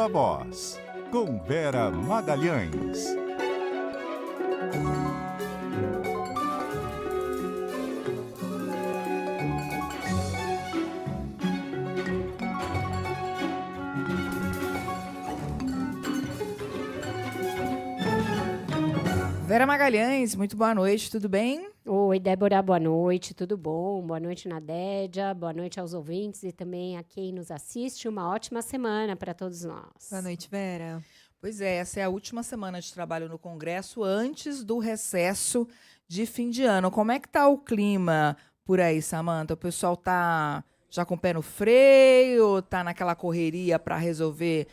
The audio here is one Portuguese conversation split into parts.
Viva Voz, com Vera Magalhães. Vera Magalhães, muito boa noite, tudo bem? Oi, Débora, boa noite, tudo bom? Boa noite, Nadédia, boa noite aos ouvintes e também a quem nos assiste. Uma ótima semana para todos nós. Boa noite, Vera. Pois é, essa é a última semana de trabalho no Congresso antes do recesso de fim de ano. Como é que tá o clima por aí, Samanta? O pessoal tá já com o pé no freio, tá naquela correria para resolver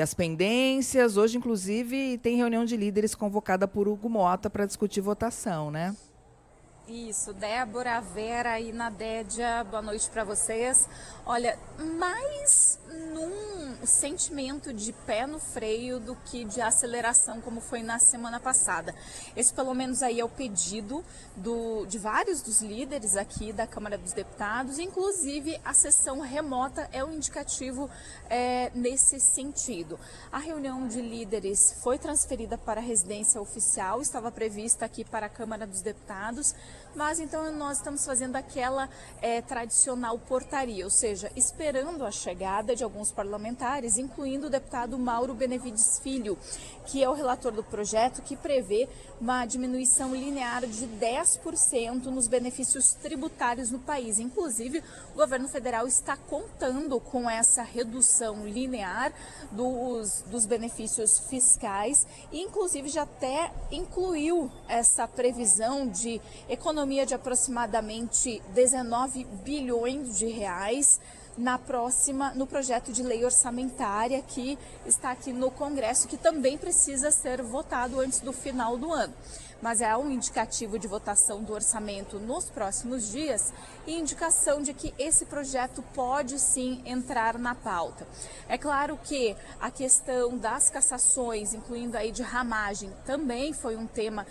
as pendências? Hoje, inclusive, tem reunião de líderes convocada por Hugo Motta para discutir votação, né? Isso, Débora, Vera e Nadédia, boa noite para vocês. Olha, mais num sentimento de pé no freio do que de aceleração, como foi na semana passada. Esse, pelo menos, aí é o pedido de vários dos líderes aqui da Câmara dos Deputados, inclusive a sessão remota é um indicativo nesse sentido. A reunião de líderes foi transferida para a residência oficial, estava prevista aqui para a Câmara dos Deputados, mas então nós estamos fazendo aquela tradicional portaria, ou seja, esperando a chegada de alguns parlamentares, incluindo o deputado Mauro Benevides Filho, que é o relator do projeto que prevê uma diminuição linear de 10% nos benefícios tributários no país. Inclusive, o governo federal está contando com essa redução linear dos benefícios fiscais e, inclusive, já até incluiu essa previsão de economia de aproximadamente 19 bilhões de reais no projeto de lei orçamentária que está aqui no Congresso, que também precisa ser votado antes do final do ano. Mas é um indicativo de votação do orçamento nos próximos dias e indicação de que esse projeto pode sim entrar na pauta. É claro que a questão das cassações, incluindo aí de ramagem, também foi um tema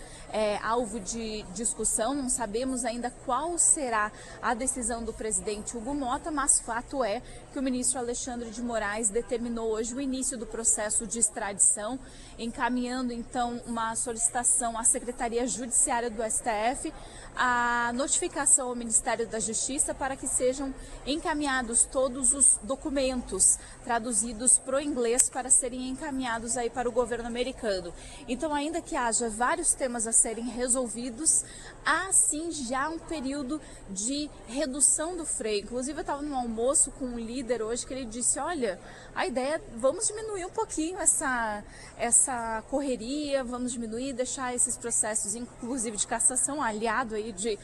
alvo de discussão. Não sabemos ainda qual será a decisão do presidente Hugo Motta, mas fato é que o ministro Alexandre de Moraes determinou hoje o início do processo de extradição, encaminhando então uma solicitação à Secretaria Judiciária do STF, a notificação ao Ministério da Justiça para que sejam encaminhados todos os documentos traduzidos para o inglês para serem encaminhados aí para o governo americano. Então, ainda que haja vários temas a serem resolvidos, há sim já um período de redução do freio. Inclusive, eu estava num almoço com um líder hoje que ele disse, olha, a ideia é vamos diminuir um pouquinho essa correria, vamos diminuir, deixar esses processos, inclusive de cassação, aliado aí de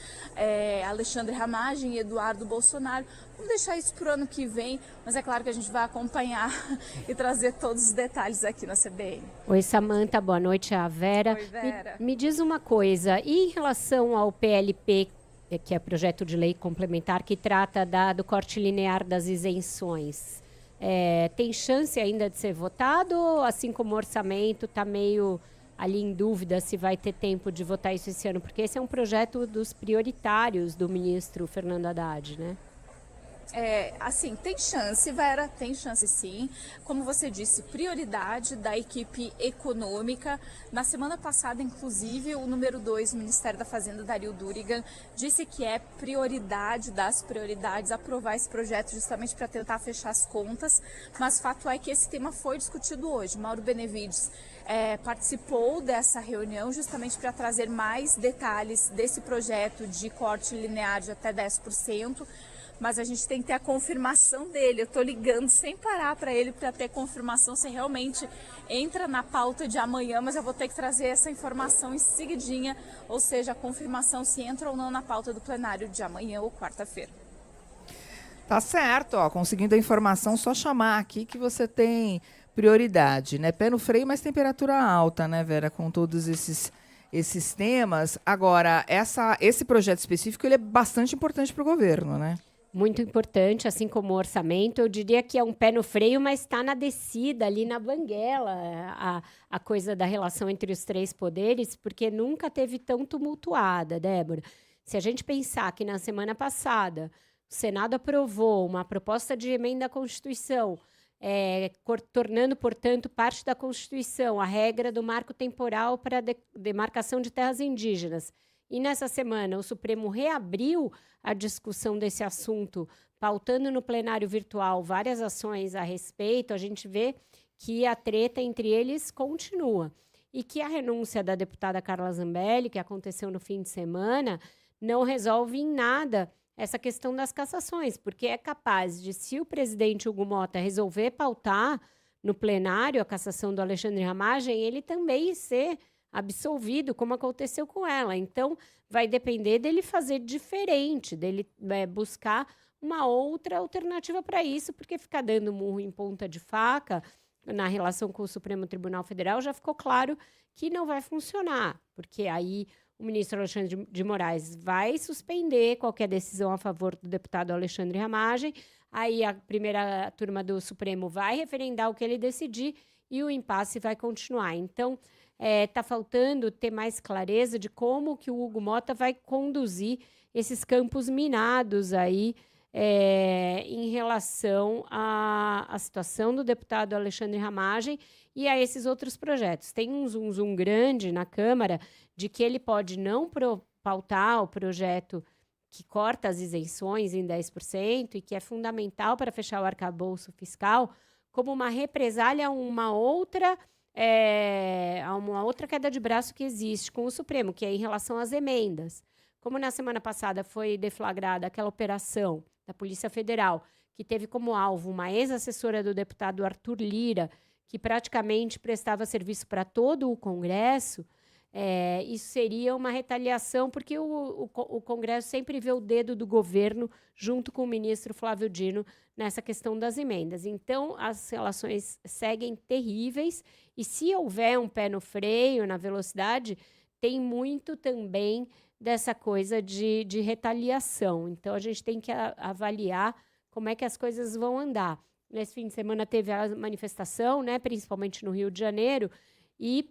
Alexandre Ramagem e Eduardo Bolsonaro. Vamos deixar isso para o ano que vem, mas é claro que a gente vai acompanhar e trazer todos os detalhes aqui na CBN. Oi, Samanta, boa noite, a Vera. Oi, Vera. Me diz uma coisa, e em relação ao PLP, que é projeto de lei complementar, que trata do corte linear das isenções, tem chance ainda de ser votado, assim como o orçamento está meio ali em dúvida se vai ter tempo de votar isso esse ano? Porque esse é um projeto dos prioritários do ministro Fernando Haddad, né? Assim, tem chance, Vera, tem chance sim. Como você disse, prioridade da equipe econômica. Na semana passada, inclusive, o número 2 do Ministério da Fazenda, Dario Durigan, disse que é prioridade das prioridades aprovar esse projeto justamente para tentar fechar as contas. Mas fato é que esse tema foi discutido hoje. Mauro Benevides participou dessa reunião justamente para trazer mais detalhes desse projeto de corte linear de até 10%. Mas a gente tem que ter a confirmação dele. Eu estou ligando sem parar para ele para ter confirmação se realmente entra na pauta de amanhã, mas eu vou ter que trazer essa informação em seguidinha, ou seja, a confirmação se entra ou não na pauta do plenário de amanhã ou quarta-feira. Tá certo, ó, conseguindo a informação, só chamar aqui que você tem prioridade, né? Pé no freio, mas temperatura alta, né, Vera, com todos esses temas. Agora, esse projeto específico, ele é bastante importante para o governo, né? Muito importante, assim como o orçamento. Eu diria que é um pé no freio, mas está na descida, ali na banguela, a coisa da relação entre os três poderes, porque nunca teve tão tumultuada, Débora. Se a gente pensar que na semana passada o Senado aprovou uma proposta de emenda à Constituição tornando, portanto, parte da Constituição a regra do marco temporal para a demarcação de terras indígenas. E nessa semana o Supremo reabriu a discussão desse assunto, pautando no plenário virtual várias ações a respeito. A gente vê que a treta entre eles continua. E que a renúncia da deputada Carla Zambelli, que aconteceu no fim de semana, não resolve em nada essa questão das cassações, porque é capaz de, se o presidente Hugo Motta resolver pautar no plenário a cassação do Alexandre Ramagem, ele também ser absolvido, como aconteceu com ela. Então, vai depender dele fazer diferente, dele buscar uma outra alternativa para isso, porque ficar dando murro em ponta de faca na relação com o Supremo Tribunal Federal já ficou claro que não vai funcionar, porque aí o ministro Alexandre de Moraes vai suspender qualquer decisão a favor do deputado Alexandre Ramagem, aí a primeira turma do Supremo vai referendar o que ele decidir e o impasse vai continuar. Então, está faltando ter mais clareza de como que o Hugo Motta vai conduzir esses campos minados aí em relação à situação do deputado Alexandre Ramagem e a esses outros projetos. Tem um zum grande na Câmara de que ele pode não pautar o projeto que corta as isenções em 10% e que é fundamental para fechar o arcabouço fiscal, como uma represália a uma outra queda de braço que existe com o Supremo, que é em relação às emendas. Como na semana passada foi deflagrada aquela operação da Polícia Federal, que teve como alvo uma ex-assessora do deputado Arthur Lira, que praticamente prestava serviço para todo o Congresso, isso seria uma retaliação, porque o Congresso sempre vê o dedo do governo junto com o ministro Flávio Dino nessa questão das emendas. Então, as relações seguem terríveis e, se houver um pé no freio, na velocidade, tem muito também dessa coisa de retaliação. Então, a gente tem que avaliar como é que as coisas vão andar. Nesse fim de semana teve a manifestação, né, principalmente no Rio de Janeiro, e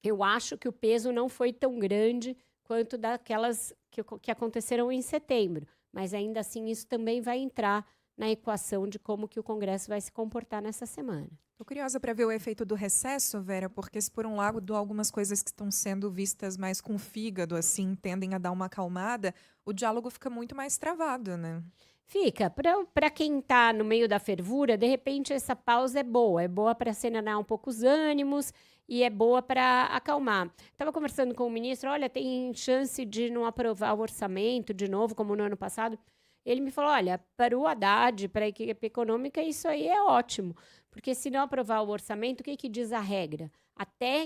eu acho que o peso não foi tão grande quanto daquelas que aconteceram em setembro. Mas, ainda assim, isso também vai entrar na equação de como que o Congresso vai se comportar nessa semana. Estou curiosa para ver o efeito do recesso, Vera, porque se por um lado algumas coisas que estão sendo vistas mais com fígado, assim, tendem a dar uma acalmada, o diálogo fica muito mais travado, né? Fica. Para quem está no meio da fervura, de repente essa pausa é boa para serenar um pouco os ânimos e é boa para acalmar. Estava conversando com o ministro, olha, tem chance de não aprovar o orçamento de novo, como no ano passado. Ele me falou, olha, para o Haddad, para a equipe econômica, isso aí é ótimo, porque se não aprovar o orçamento, o que diz a regra? Até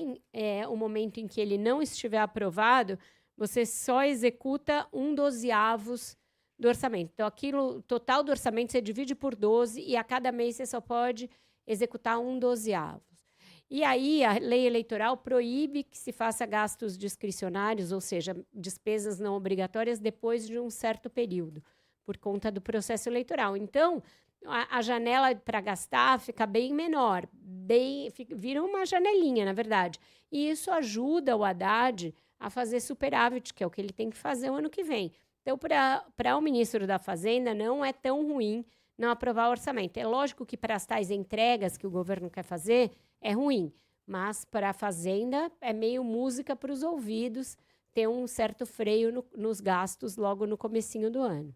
o momento em que ele não estiver aprovado, você só executa 1/12 do orçamento. Então, o total do orçamento você divide por 12 e a cada mês você só pode executar 1/12. E aí a lei eleitoral proíbe que se faça gastos discricionários, ou seja, despesas não obrigatórias depois de um certo período, por conta do processo eleitoral. Então, a janela para gastar fica bem menor, vira uma janelinha, na verdade. E isso ajuda o Haddad a fazer superávit, que é o que ele tem que fazer o ano que vem. Então, para o ministro da Fazenda, não é tão ruim não aprovar o orçamento. É lógico que para as tais entregas que o governo quer fazer, é ruim. Mas para a Fazenda, é meio música para os ouvidos ter um certo freio nos gastos logo no comecinho do ano.